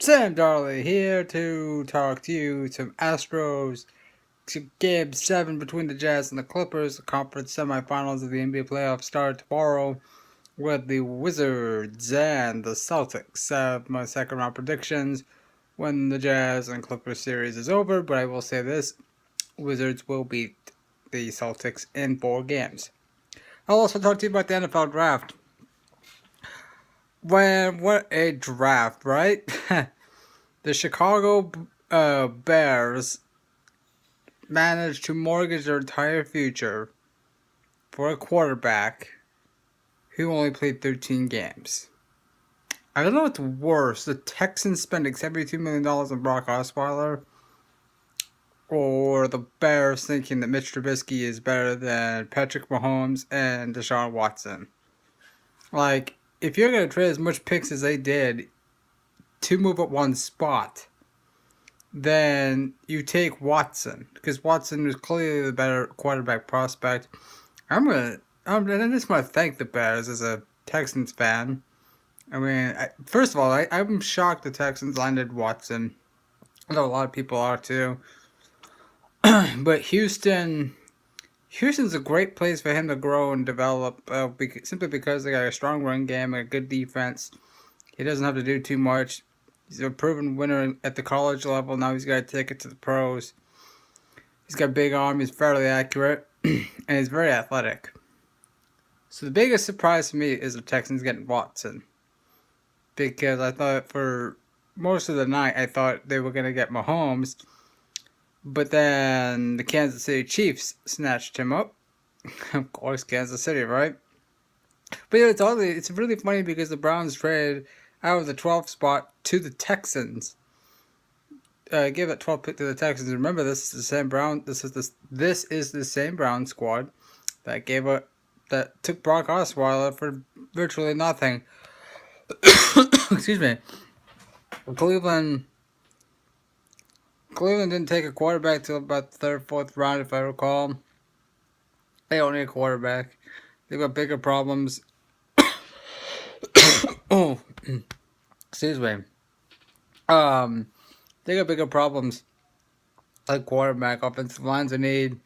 Sam Darley here to talk to you some Astros. Game 7 between the Jazz and the Clippers. The conference semifinals of the NBA playoffs start tomorrow with the Wizards and the Celtics. I have my second round predictions when the Jazz and Clippers series is over, but I will say this: Wizards will beat the Celtics in 4 games. I'll also talk to you about the NFL draft. What a draft, right? The Chicago Bears managed to mortgage their entire future for a quarterback who only played 13 games. I don't know what's worse, the Texans spending $72 million on Brock Osweiler, or the Bears thinking that Mitch Trubisky is better than Patrick Mahomes and Deshaun Watson. Like, if you're going to trade as much picks as they did to move up one spot, then you take Watson, because Watson is clearly the better quarterback prospect. I just want to thank the Bears as a Texans fan. I mean, first of all, I'm shocked the Texans landed Watson. I know a lot of people are too. But Houston's a great place for him to grow and develop, simply because they got a strong run game and a good defense. He doesn't have to do too much. He's a proven winner at the college level. Now he's got to take it to the pros. He's got a big arm. He's fairly accurate. And he's very athletic. So the biggest surprise for me is the Texans getting Watson. Because I thought for most of the night, I thought they were going to get Mahomes. But then the Kansas City Chiefs snatched him up. Of course, Kansas City, right? But yeah, it's really funny because the Browns traded out of the 12th spot to the Texans. Gave that 12th pick to the Texans. Remember, this is the same Brown. This is the same Brown squad that took Brock Osweiler for virtually nothing. Excuse me. Cleveland didn't take a quarterback till about the third, fourth round, if I recall. They don't need a quarterback. They've got bigger problems. Oh, excuse me. They got bigger problems like quarterback. Offensive line's a need.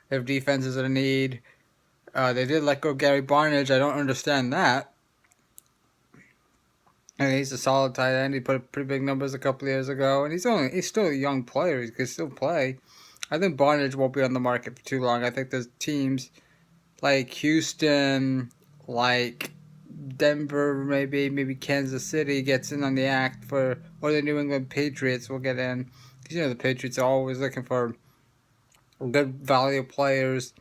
Their defense is a need. They did let go Gary Barnidge. I don't understand that. And he's a solid tight end. He put up pretty big numbers a couple of years ago, and he's still a young player. He can still play. I think Barnidge won't be on the market for too long. I think there's teams like Houston, like Denver, maybe Kansas City gets in on the act or the New England Patriots will get in. Because, the Patriots are always looking for good value players,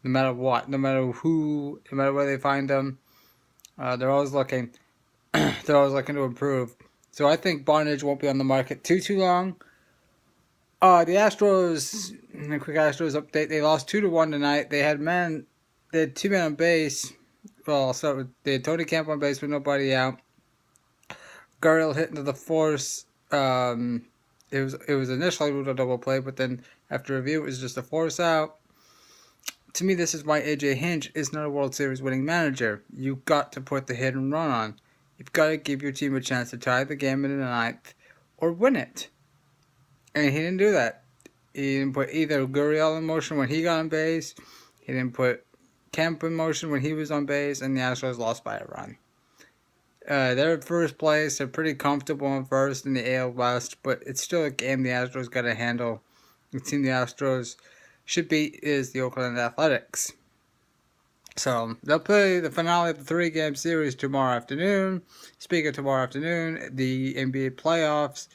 no matter what, no matter where they find them. They're always looking. They're always looking to improve. So I think Barnidge won't be on the market too long. The Astros, a quick Astros update. They lost 2-1 tonight. They had 2 men on base. Well, I'll start with they had Tony Camp on base with nobody out. Gurriel hit into the force. It was initially ruled a double play, but then after review, it was just a force out. To me, this is why AJ Hinch is not a World Series winning manager. You've got to put the hit and run on. You've got to give your team a chance to tie the game in the ninth or win it. And he didn't do that. He didn't put either Gurriel in motion when he got on base. He didn't put Kemp in motion when he was on base. And the Astros lost by a run. They're in first place. They're pretty comfortable in first in the AL West. But it's still a game the Astros got to handle. The team the Astros should beat is the Oakland Athletics. So, they'll play the finale of the 3-game series tomorrow afternoon. Speaking of tomorrow afternoon, the NBA playoffs.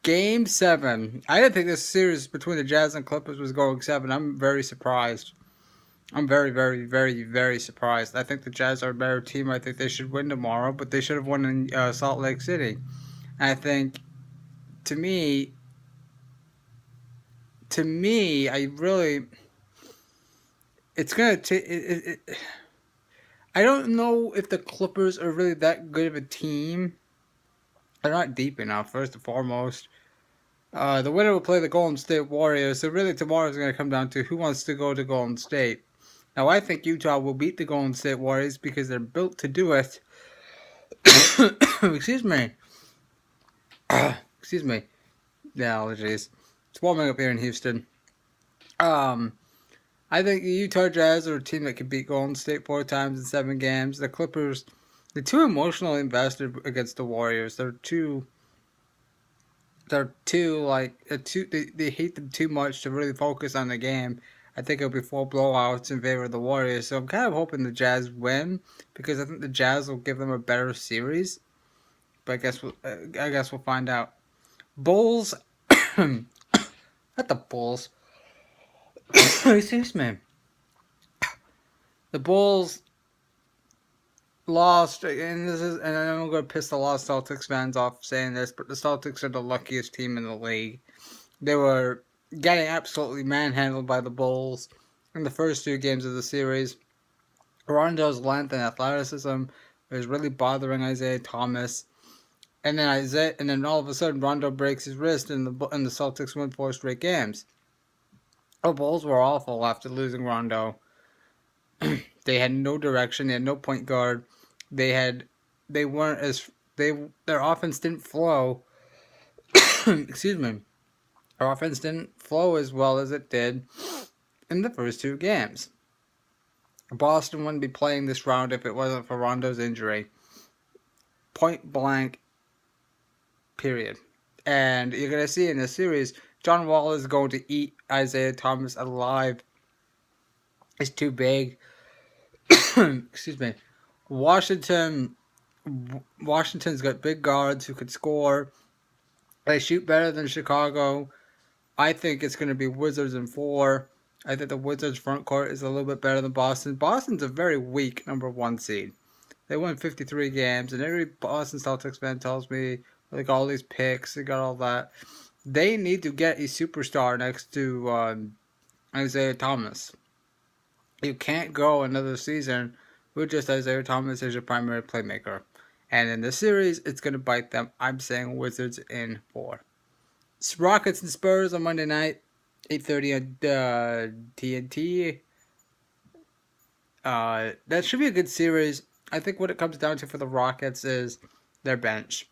Game 7. I didn't think this series between the Jazz and Clippers was going 7. I'm very surprised. I'm very, very, very, very surprised. I think the Jazz are a better team. I think they should win tomorrow, but they should have won in Salt Lake City. I think, to me, it's going to take... I don't know if the Clippers are really that good of a team. They're not deep enough, first and foremost. The winner will play the Golden State Warriors, so really tomorrow is going to come down to who wants to go to Golden State. Now, I think Utah will beat the Golden State Warriors because they're built to do it. Excuse me. Excuse me. The allergies. It's warming up here in Houston. Um, I think the Utah Jazz are a team that could beat Golden State 4 times in 7 games. The Clippers, they're too emotionally invested against the Warriors. They're too like they hate them too much to really focus on the game. I think it'll be 4 blowouts in favor of the Warriors. So I'm kind of hoping the Jazz win because I think the Jazz will give them a better series. But I guess we'll find out. Bulls, not the Bulls. Excuse me. The Bulls lost, and I'm going to piss the lost Celtics fans off saying this, but the Celtics are the luckiest team in the league. They were getting absolutely manhandled by the Bulls in the first 2 games of the series. Rondo's length and athleticism was really bothering Isaiah Thomas. And then all of a sudden Rondo breaks his wrist and the Celtics win 4 straight games. The Bulls were awful after losing Rondo. They had no direction. They had no point guard. Their offense didn't flow. Excuse me. Their offense didn't flow as well as it did in the first 2 games. Boston wouldn't be playing this round if it wasn't for Rondo's injury. Point blank. Period. And you're going to see in this series, John Wall is going to eat Isaiah Thomas alive. He's too big. Excuse me. Washington's got big guards who could score. They shoot better than Chicago. I think it's going to be Wizards in 4. I think the Wizards' front court is a little bit better than Boston. Boston's a very weak number 1 seed. They won 53 games, and every Boston Celtics fan tells me, like, all these picks, they got all that. They need to get a superstar next to Isaiah Thomas. You can't go another season with just Isaiah Thomas as your primary playmaker. And in this series, it's going to bite them. I'm saying Wizards in 4. It's Rockets and Spurs on Monday night, 8:30 on TNT. That should be a good series. I think what it comes down to for the Rockets is their bench.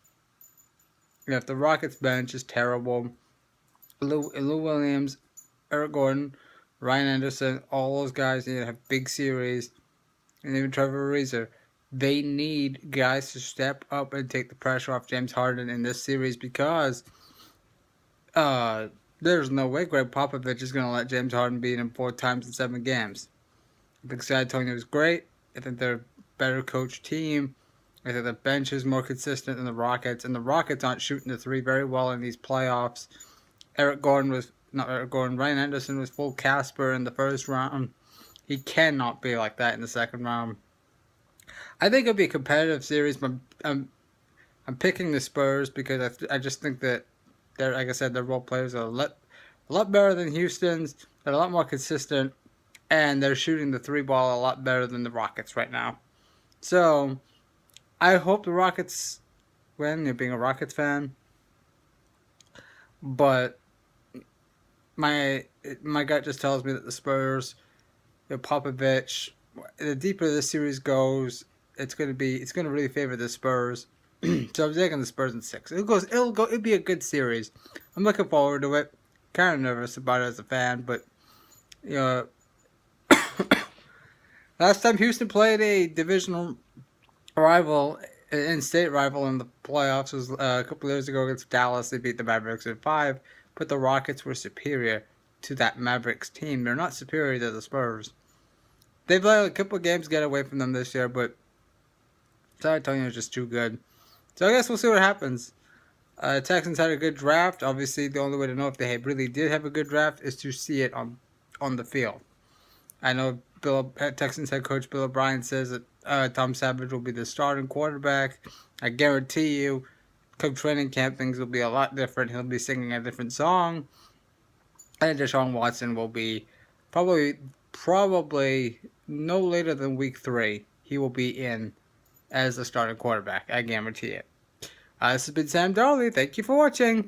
If the Rockets' bench is terrible, Lou Williams, Eric Gordon, Ryan Anderson, all those guys need to have big series, and even Trevor Ariza. They need guys to step up and take the pressure off James Harden in this series because there's no way Greg Popovich is going to let James Harden beat him 4 times in 7 games. I think San Antonio is great. I think they're a better coached team. I think the bench is more consistent than the Rockets, and the Rockets aren't shooting the 3 very well in these playoffs. Ryan Anderson was full Casper in the first round. He cannot be like that in the second round. I think it'll be a competitive series, but I'm picking the Spurs because I just think that like I said, their role players are a lot better than Houston's. They're a lot more consistent, and they're shooting the 3 ball a lot better than the Rockets right now. So I hope the Rockets win. You're being a Rockets fan, but my gut just tells me that the Spurs, Popovich, the deeper this series goes, it's going to really favor the Spurs. So I'm taking the Spurs in 6. It'll be a good series. I'm looking forward to it. Kind of nervous about it as a fan, but last time Houston played a divisional rival, in-state rival in the playoffs was a couple years ago against Dallas. They beat the Mavericks in 5, but the Rockets were superior to that Mavericks team. They're not superior to the Spurs. They've let a couple of games get away from them this year, but San Antonio is just too good. So I guess we'll see what happens. Texans had a good draft. Obviously, the only way to know if they really did have a good draft is to see it on the field. I know Texans head coach Bill O'Brien says that Tom Savage will be the starting quarterback. I guarantee you, come training camp, things will be a lot different. He'll be singing a different song. And Deshaun Watson will be probably no later than week 3. He will be in as the starting quarterback. I guarantee it. This has been Sam Darley. Thank you for watching.